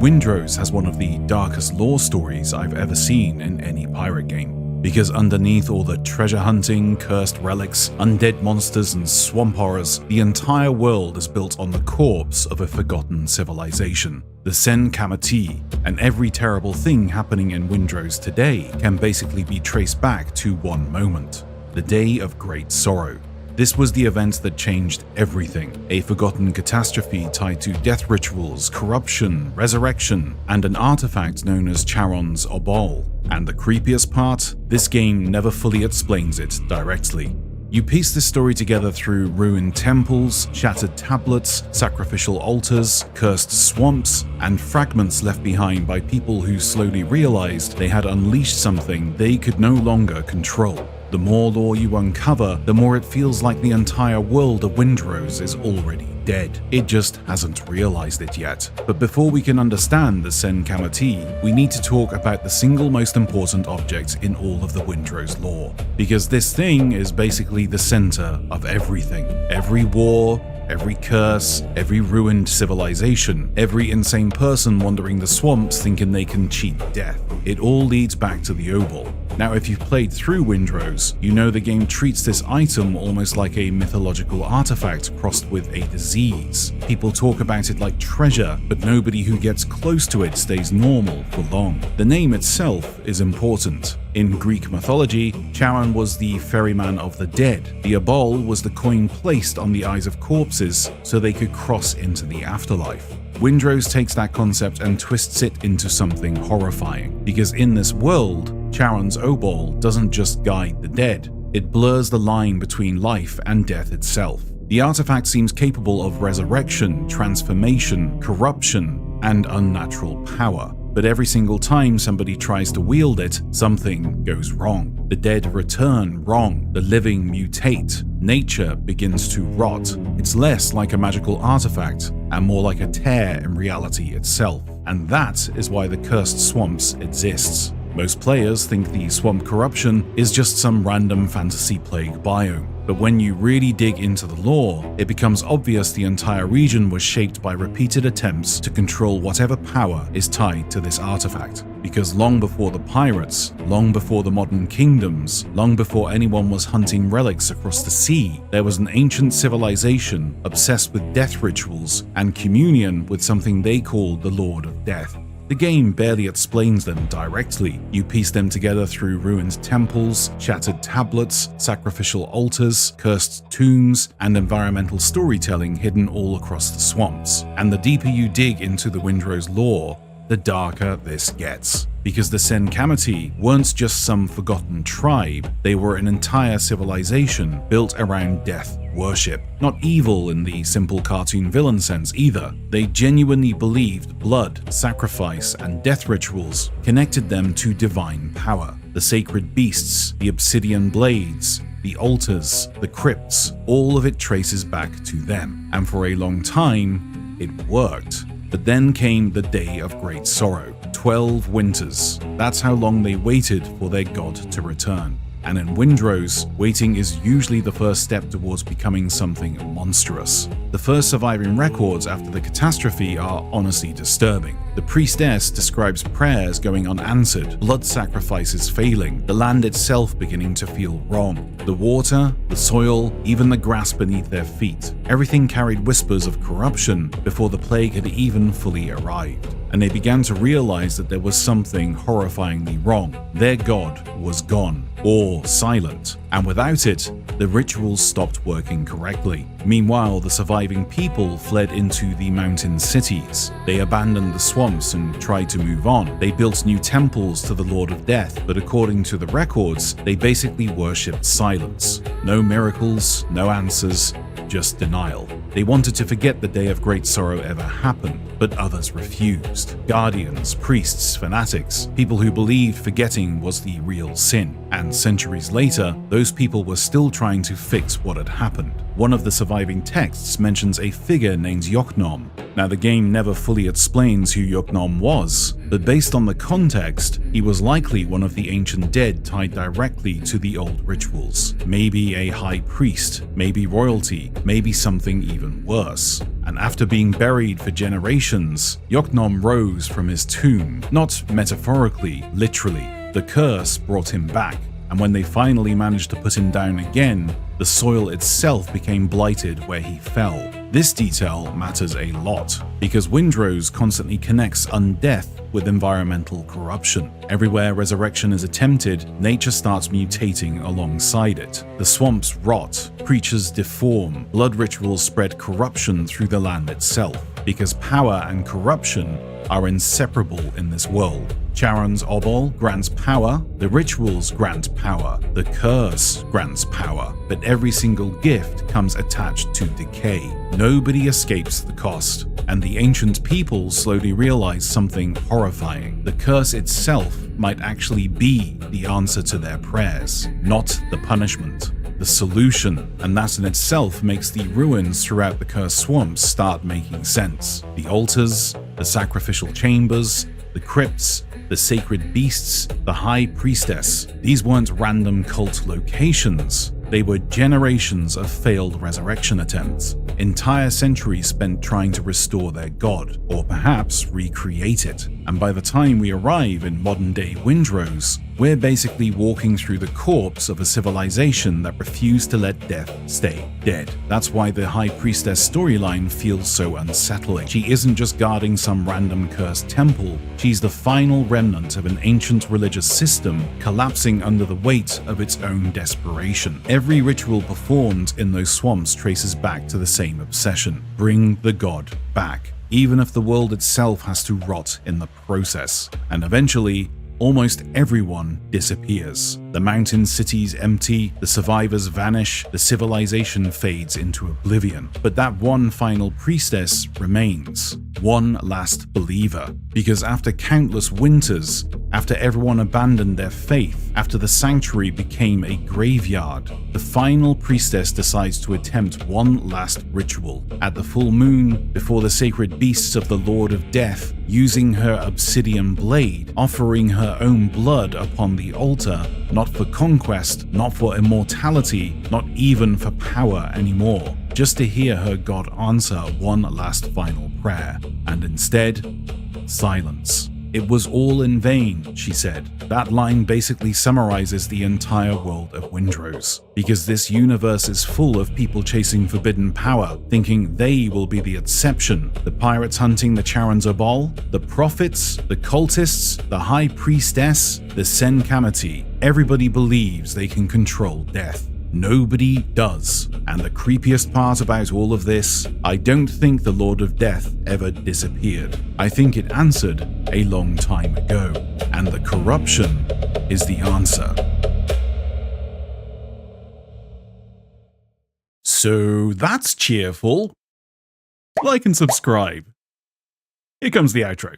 Windrose has one of the darkest lore stories I've ever seen in any pirate game. Because underneath all the treasure hunting, cursed relics, undead monsters, and swamp horrors, the entire world is built on the corpse of a forgotten civilization, the Sen Kamati, and every terrible thing happening in Windrose today can basically be traced back to one moment: the Day of Great Sorrow. This was the event that changed everything, a forgotten catastrophe tied to death rituals, corruption, resurrection, and an artifact known as Charon's Obol. And the creepiest part? This game never fully explains it directly. You piece this story together through ruined temples, shattered tablets, sacrificial altars, cursed swamps, and fragments left behind by people who slowly realized they had unleashed something they could no longer control. The more lore you uncover, the more it feels like the entire world of Windrose is already dead. It just hasn't realized it yet. But before we can understand the Sen Kamati, we need to talk about the single most important object in all of the Windrose lore. Because this thing is basically the center of everything. Every war, every curse, every ruined civilization, every insane person wandering the swamps thinking they can cheat death. It all leads back to the Obol. Now, if you've played through Windrose, you know the game treats this item almost like a mythological artifact crossed with a disease. People talk about it like treasure, but nobody who gets close to it stays normal for long. The name itself is important. In Greek mythology, Charon was the ferryman of the dead. The Obol was the coin placed on the eyes of corpses so they could cross into the afterlife. Windrose takes that concept and twists it into something horrifying, because in this world, Charon's Obol doesn't just guide the dead, it blurs the line between life and death itself. The artifact seems capable of resurrection, transformation, corruption, and unnatural power. But every single time somebody tries to wield it, something goes wrong. The dead return wrong, the living mutate, nature begins to rot. It's less like a magical artifact and more like a tear in reality itself. And that is why the cursed swamps exists. Most players think the swamp corruption is just some random fantasy plague biome. But when you really dig into the lore, it becomes obvious the entire region was shaped by repeated attempts to control whatever power is tied to this artifact. Because long before the pirates, long before the modern kingdoms, long before anyone was hunting relics across the sea, there was an ancient civilization obsessed with death rituals and communion with something they called the Lord of Death. The game barely explains them directly. You piece them together through ruined temples, shattered tablets, sacrificial altars, cursed tombs, and environmental storytelling hidden all across the swamps. And the deeper you dig into the Windrose lore, the darker this gets. Because the Sen Kamati weren't just some forgotten tribe, they were an entire civilization built around death worship. Not evil in the simple cartoon villain sense either. They genuinely believed blood, sacrifice, and death rituals connected them to divine power. The sacred beasts, the obsidian blades, the altars, the crypts, all of it traces back to them. And for a long time, it worked. But then came the Day of Great Sorrow. 12 winters. That's how long they waited for their god to return. And in Windrose, waiting is usually the first step towards becoming something monstrous. The first surviving records after the catastrophe are honestly disturbing. The priestess describes prayers going unanswered, blood sacrifices failing, the land itself beginning to feel wrong. The water, the soil, even the grass beneath their feet. Everything carried whispers of corruption before the plague had even fully arrived. And they began to realize that there was something horrifyingly wrong. Their god was gone, or silent, and without it, the rituals stopped working correctly. Meanwhile, the surviving people fled into the mountain cities. They abandoned the swamps and tried to move on. They built new temples to the Lord of Death, but according to the records, they basically worshipped silence. No miracles, no answers, just denial. They wanted to forget the Day of Great Sorrow ever happened, but others refused. Guardians, priests, fanatics, people who believed forgetting was the real sin. And centuries later, those people were still trying to fix what had happened. One of the surviving texts mentions a figure named Yoknom, Now, the game never fully explains who Yuknom was, but based on the context, he was likely one of the ancient dead tied directly to the old rituals. Maybe a high priest, maybe royalty, maybe something even worse. And after being buried for generations, Yuknom rose from his tomb, not metaphorically, literally. The curse brought him back, and when they finally managed to put him down again, the soil itself became blighted where he fell. This detail matters a lot, because Windrose constantly connects undeath with environmental corruption. Everywhere resurrection is attempted, nature starts mutating alongside it. The swamps rot, creatures deform, blood rituals spread corruption through the land itself, because power and corruption are inseparable in this world. Charon's obol grants power, the rituals grant power, the curse grants power, but every single gift comes attached to decay. Nobody escapes the cost, and the ancient people slowly realize something horrifying. The curse itself might actually be the answer to their prayers, not the punishment. The solution, and that in itself makes the ruins throughout the cursed swamps start making sense. The altars, the sacrificial chambers, the crypts, the sacred beasts, the high priestess. These weren't random cult locations. They were generations of failed resurrection attempts, entire centuries spent trying to restore their god, or perhaps recreate it. And by the time we arrive in modern-day Windrose, we're basically walking through the corpse of a civilization that refused to let death stay dead. That's why the High Priestess storyline feels so unsettling. She isn't just guarding some random cursed temple, she's the final remnant of an ancient religious system collapsing under the weight of its own desperation. Every ritual performed in those swamps traces back to the same obsession: bring the god back, even if the world itself has to rot in the process. And eventually, almost everyone disappears. The mountain cities empty, the survivors vanish, the civilization fades into oblivion. But that one final priestess remains, one last believer. Because after countless winters, after everyone abandoned their faith, after the sanctuary became a graveyard, the final priestess decides to attempt one last ritual. At the full moon, before the sacred beasts of the Lord of Death, using her obsidian blade, offering her own blood upon the altar, not for conquest, not for immortality, not even for power anymore, just to hear her god answer one last final prayer. And instead, silence. It was all in vain, she said. That line basically summarizes the entire world of Windrose, because this universe is full of people chasing forbidden power, thinking they will be the exception. The pirates hunting the Charon's obol, the prophets, the cultists, the high priestess, the Sen Kamati. Everybody believes they can control death. Nobody does. And the creepiest part about all of this, I don't think the Lord of Death ever disappeared. I think it answered a long time ago. And the corruption is the answer. So that's cheerful. Like and subscribe. Here comes the outro.